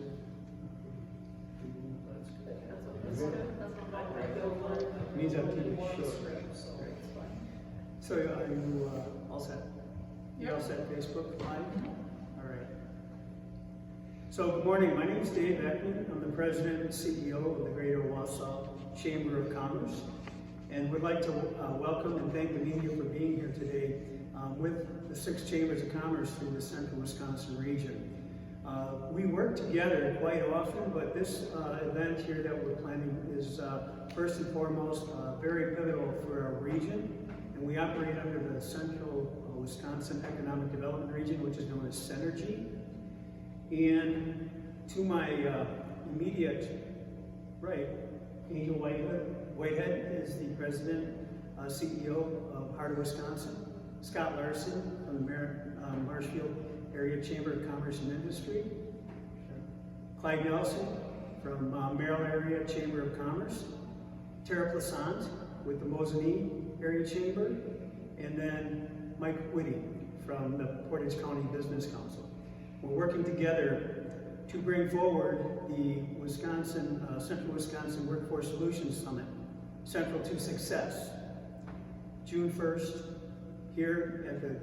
good. That's good. Means I'm too short. So are you all set? You all set Facebook Live? All right. So good morning. My name is Dave Eckman. I'm the president and CEO of the Greater Wausau Chamber of Commerce, and would like to welcome and thank the media for being here today with the 6 chambers of commerce through the Central Wisconsin region. We work together quite often, but this event here that we're planning is first and foremost very pivotal for our region, and we operate under the Central Wisconsin Economic Development Region, which is known as Synergy. And to my immediate right, Angel Whitehead is the president, CEO of Heart of Wisconsin. Scott Larson from the Marshfield Area Chamber of Commerce and Industry. Clyde Nelson from Merrill Area Chamber of Commerce. Tara Plassant with the Mosinee Area Chamber. And then Mike Whitty from the Portage County Business Council. We're working together to bring forward the Central Wisconsin Workforce Solutions Summit, Central to Success, June 1st, here at the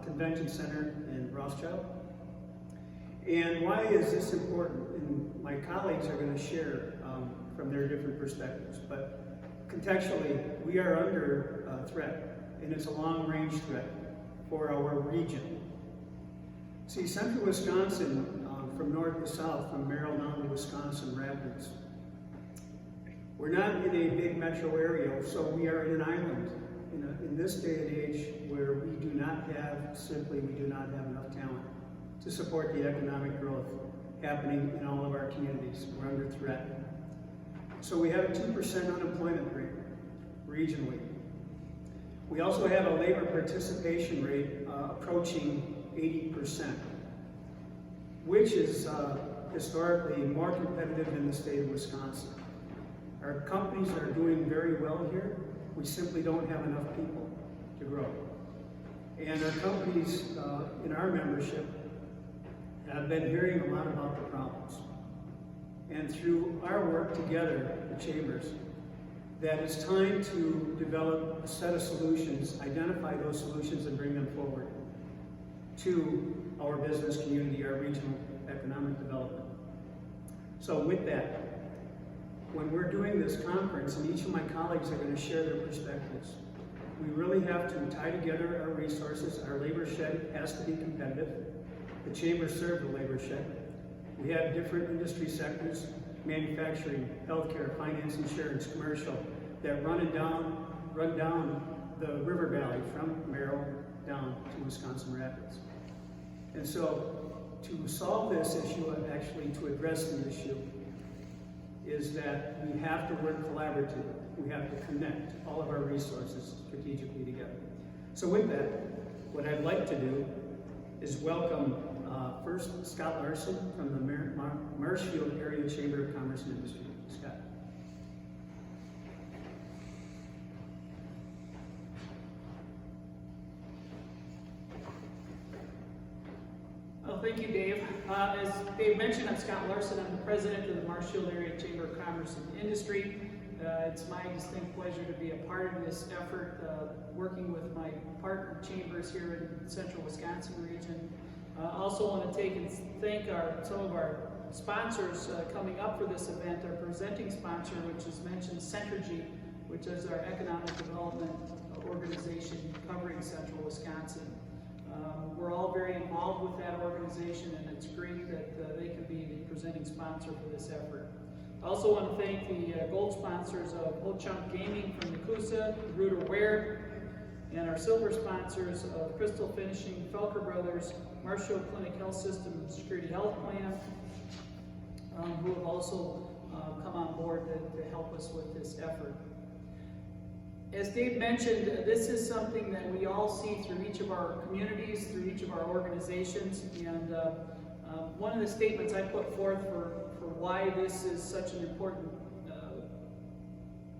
Convention Center in Rothschild. And why is this important? And my colleagues are going to share from their different perspectives. But contextually, we are under threat, and it's a long-range threat for our region. See, Central Wisconsin, from north to south, from Merrill down to Wisconsin Rapids, we're not in a big metro area, so we are in an island. In this day and age where we do not have enough talent to support the economic growth happening in all of our communities. We're under threat. So we have a 2% unemployment rate regionally. We also have a labor participation rate approaching 80%, which is historically more competitive in the state of Wisconsin. Our companies are doing very well here. We simply don't have enough people to grow. And our companies in our membership have been hearing a lot about the problems. And through our work together, the chambers, that it's time to develop a set of solutions, identify those solutions and bring them forward to our business community, our regional economic development. So with that, when we're doing this conference, and each of my colleagues are going to share their perspectives, we really have to tie together our resources. Our labor shed has to be competitive. The chambers serve the labor shed. We have different industry sectors, manufacturing, healthcare, finance, insurance, commercial, that run down the river valley from Merrill down to Wisconsin Rapids. And so to solve this issue, and actually to address the issue, is that we have to work collaboratively. We have to connect all of our resources strategically together. So with that, what I'd like to do is welcome first Scott Larson from the Marshfield Area Chamber of Commerce and Industry. Scott. Well, thank you, Dave. As Dave mentioned, I'm Scott Larson. I'm the president of the Marshfield Area Chamber of Commerce and Industry. It's my distinct pleasure to be a part of this effort, working with my partner chambers here in the Central Wisconsin region. I also want to take and thank some of our sponsors coming up for this event. Our presenting sponsor, which is mentioned, Synergy, which is our economic development organization covering Central Wisconsin. We're all very involved with that organization, and it's great that they can be the presenting sponsor for this effort. I also want to thank the gold sponsors of Old Chunk Gaming from Yakuza, Rooter Ware, and our silver sponsors of Crystal Finishing, Felker Brothers, Marshall Clinic Health System, Security Health Plan, who have also come on board to help us with this effort. As Dave mentioned, this is something that we all see through each of our communities, through each of our organizations, and one of the statements I put forth for why this is such an important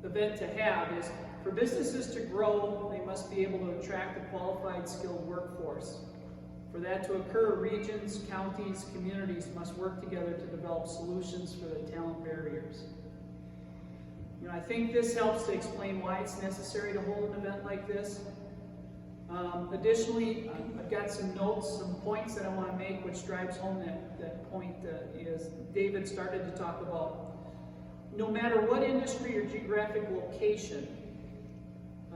event to have is, for businesses to grow, they must be able to attract a qualified, skilled workforce. For that to occur, regions, counties, communities must work together to develop solutions for the talent barriers. I think this helps to explain why it's necessary to hold an event like this. Additionally, I've got some notes, some points that I want to make, which drives home that point is David started to talk about. No matter what industry or geographic location,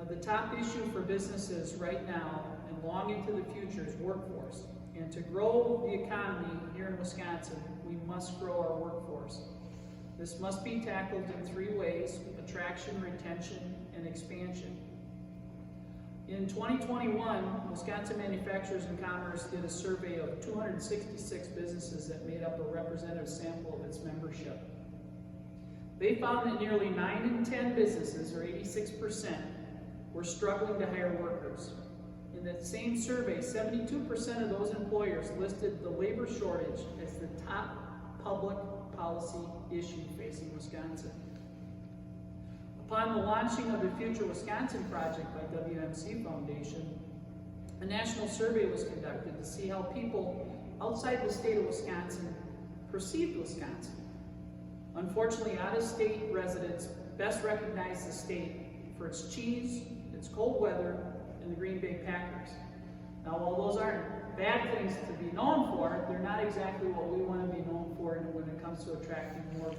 the top issue for businesses right now and long into the future is workforce. And to grow the economy here in Wisconsin, we must grow our workforce. This must be tackled in three ways: attraction, retention, and expansion. In 2021, Wisconsin Manufacturers and Commerce did a survey of 266 businesses that made up a representative sample of its membership. They found that nearly 9 in 10 businesses, or 86%, were struggling to hire workers. In that same survey, 72% of those employers listed the labor shortage as the top public policy issue facing Wisconsin. Upon the launching of the Future Wisconsin project by WMC Foundation, a national survey was conducted to see how people outside the state of Wisconsin perceived Wisconsin. Unfortunately, out-of-state residents best recognize the state for its cheese, its cold weather, and the Green Bay Packers. Now, while those aren't bad things to be known for, they're not exactly what we want to be known for when it comes to attracting more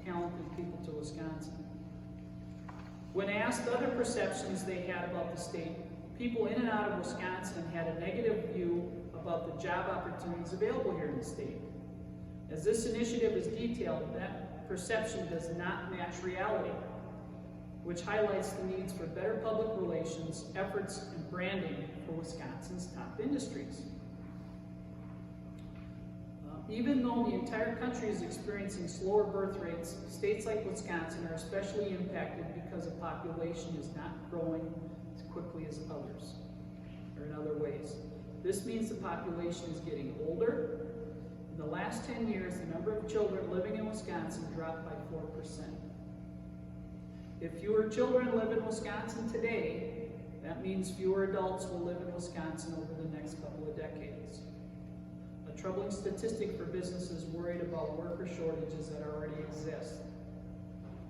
talented people to Wisconsin. When asked other perceptions they had about the state, people in and out of Wisconsin had a negative view about the job opportunities available here in the state. As this initiative is detailed, that perception does not match reality, which highlights the needs for better public relations, efforts, and branding for Wisconsin's top industries. Even though the entire country is experiencing slower birth rates, states like Wisconsin are especially impacted because the population is not growing as quickly as others, or in other ways. This means the population is getting older. In the last 10 years, the number of children living in Wisconsin dropped by 4%. If fewer children live in Wisconsin today, that means fewer adults will live in Wisconsin over the next couple of decades. A troubling statistic for businesses worried about worker shortages that already exist.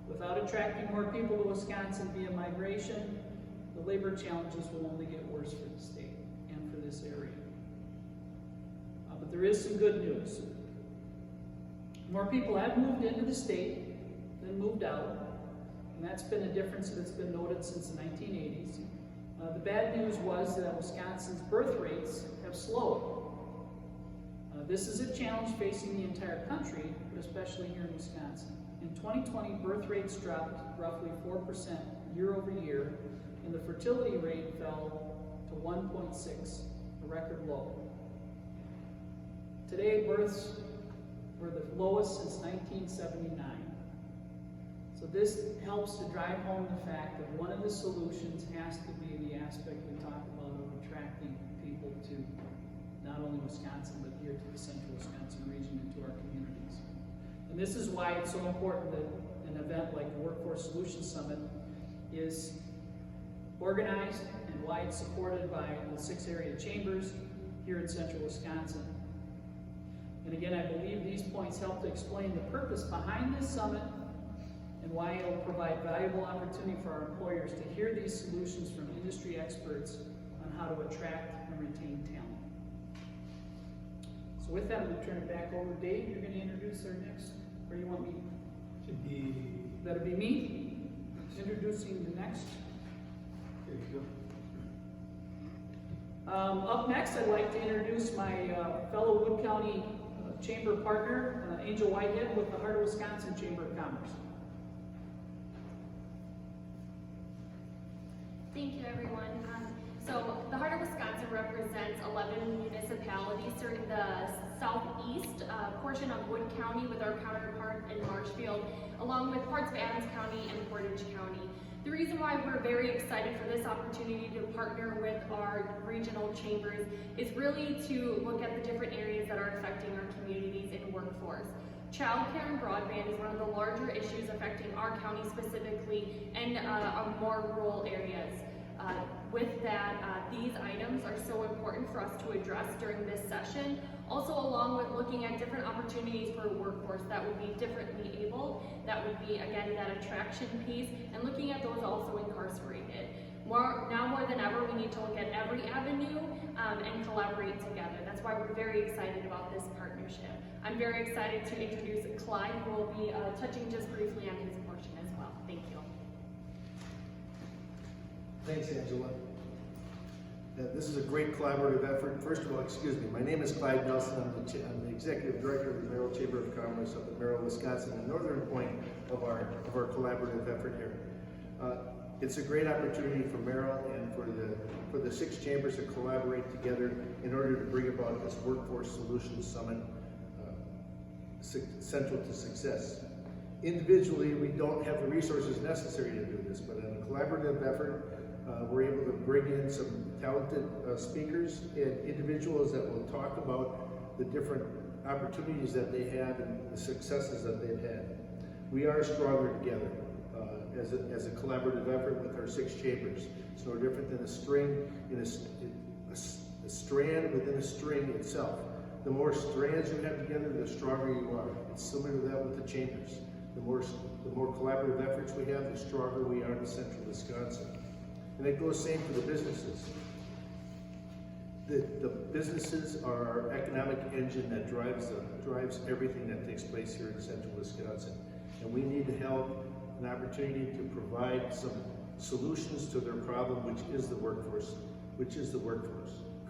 Without attracting more people to Wisconsin via migration, the labor challenges will only get worse for the state and for this area. But there is some good news. More people have moved into the state than moved out, and that's been a difference that's been noted since the 1980s. The bad news was that Wisconsin's birth rates have slowed. This is a challenge facing the entire country, but especially here in Wisconsin. In 2020, birth rates dropped roughly 4% year over year, and the fertility rate fell to 1.6, a record low. Today, births were the lowest since 1979. So this helps to drive home the fact that one of the solutions has to be the aspect we talk about of attracting people to not only Wisconsin, but here to the central Wisconsin region and to our communities. And this is why it's so important that an event like the Workforce Solutions Summit is organized and why it's supported by the 6 area chambers here in central Wisconsin. And again, I believe these points help to explain the purpose behind this summit and why it will provide valuable opportunity for our employers to hear these solutions from industry experts on how to attract and retain talent. So with that, I'm going to turn it back over to Dave. You're going to introduce our next, or you want me? That'll be me, introducing the next. There you go. Up next, I'd like to introduce my fellow Wood County Chamber partner, Angel Whitehead with the Heart of Wisconsin Chamber of Commerce. Thank you, everyone. So the Heart of Wisconsin represents 11 municipalities serving the southeast portion of Wood County with our counterpart in Marshfield, along with parts of Adams County and Portage County. The reason why we're very excited for this opportunity to partner with our regional chambers is really to look at the different areas that are affecting our communities and workforce. Childcare and broadband is one of the larger issues affecting our county specifically and more rural areas. with that, these items are so important for us to address during this session. Also, along with looking at different opportunities for a workforce that would be differently able, that would be, again, that attraction piece, and looking at those also incarcerated. Now more than ever, we need to look at every avenue and collaborate together. That's why we're very excited about this partnership. I'm very excited to introduce Clyde, who will be touching just briefly on his portion as well. Thank you. Thanks, Angela. This is a great collaborative effort. First of all, excuse me, my name is Clyde Nelson. I'm the Executive Director of the Merrill Chamber of Commerce of the Merrill, Wisconsin, the northern point of our collaborative effort here. It's a great opportunity for Merrill and for the 6 chambers to collaborate together in order to bring about this Workforce Solutions Summit central to success. Individually, we don't have the resources necessary to do this, but in a collaborative effort, we're able to bring in some talented speakers and individuals that will talk about the different opportunities that they have and the successes that they've had. We are stronger together as a collaborative effort with our 6 chambers. It's no different than a string in a strand within a string itself. The more strands you have together, the stronger you are. It's similar to that with the chambers. The more collaborative efforts we have, the stronger we are in central Wisconsin. And it goes same for the businesses. The businesses are our economic engine that drives everything that takes place here in central Wisconsin. And we need to have an opportunity to provide some solutions to their problem, which is the workforce.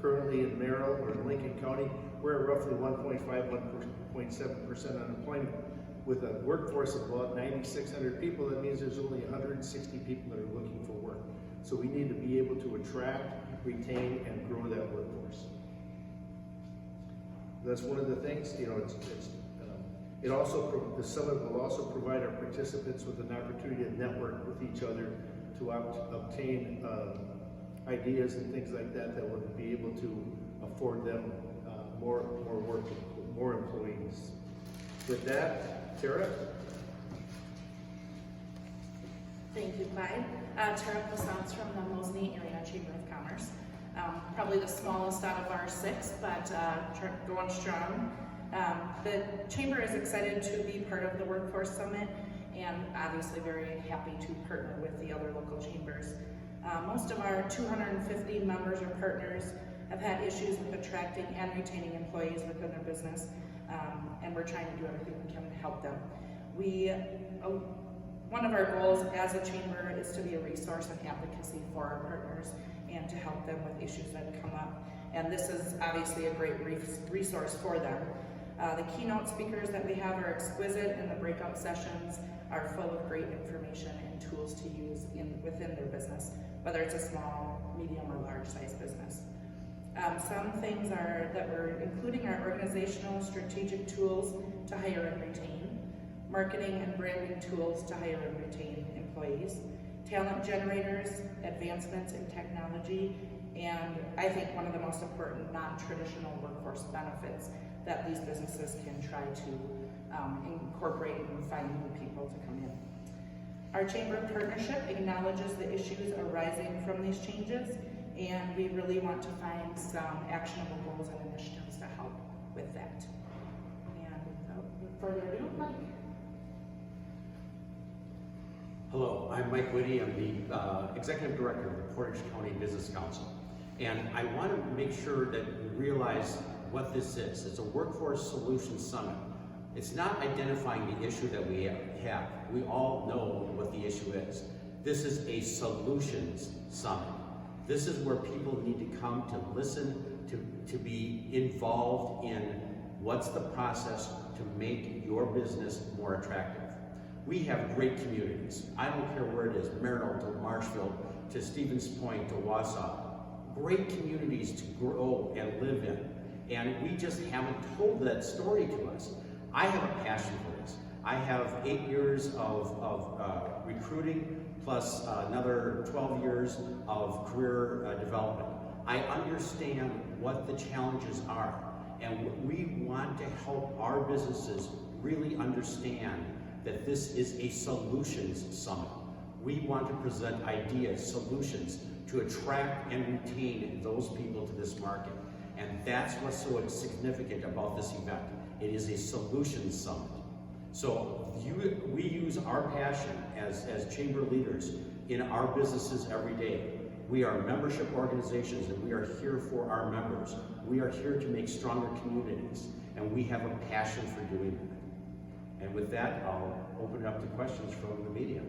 Currently in Merrill or in Lincoln County, we're at roughly 1.5, 1.7% unemployment. With a workforce of about 9,600 people, that means there's only 160 people that are looking for work. So we need to be able to attract, retain, and grow that workforce. That's one of the things, the summit will also provide our participants with an opportunity to network with each other to obtain ideas and things like that that would be able to afford them more work, more employees. With that, Tara? Thank you, Clyde. Tara Plassance from the Mosney Area Chamber of Commerce. Probably the smallest out of our 6, but going strong. The Chamber is excited to be part of the Workforce Summit and obviously very happy to partner with the other local chambers. Most of our 250 members or partners have had issues with attracting and retaining employees within their business, and we're trying to do everything we can to help them. One of our goals as a chamber is to be a resource and advocacy for our partners and to help them with issues that come up. And this is obviously a great resource for them. The keynote speakers that we have are exquisite, and the breakout sessions are full of great information and tools to use within their business, whether it's a small, medium, or large size business. Some things that we're including are organizational strategic tools to hire and retain, marketing and branding tools to hire and retain employees, talent generators, advancements in technology, and I think one of the most important non-traditional workforce benefits that these businesses can try to incorporate and find new people to come in. Our chamber partnership acknowledges the issues arising from these changes, and we really want to find some actionable goals and initiatives to help with that. And without further ado, Mike. Hello, I'm Mike Whitty. I'm the Executive Director of the Portage County Business Council. And I want to make sure that you realize what this is. It's a Workforce Solutions Summit. It's not identifying the issue that we have. We all know what the issue is. This is a solutions summit. This is where people need to come to listen, to be involved in what's the process to make your business more attractive. We have great communities. I don't care where it is, Merrill to Marshfield, to Stevens Point, to Wausau. Great communities to grow and live in. And we just haven't told that story to us. I have a passion for this. I have 8 years of recruiting plus another 12 years of career development. I understand what the challenges are, and we want to help our businesses really understand that this is a solutions summit. We want to present ideas, solutions to attract and retain those people to this market. And that's what's so significant about this event. It is a solution summit. So we use our passion as chamber leaders in our businesses every day. We are membership organizations and we are here for our members. We are here to make stronger communities, and we have a passion for doing that. And with that, I'll open it up to questions from the media.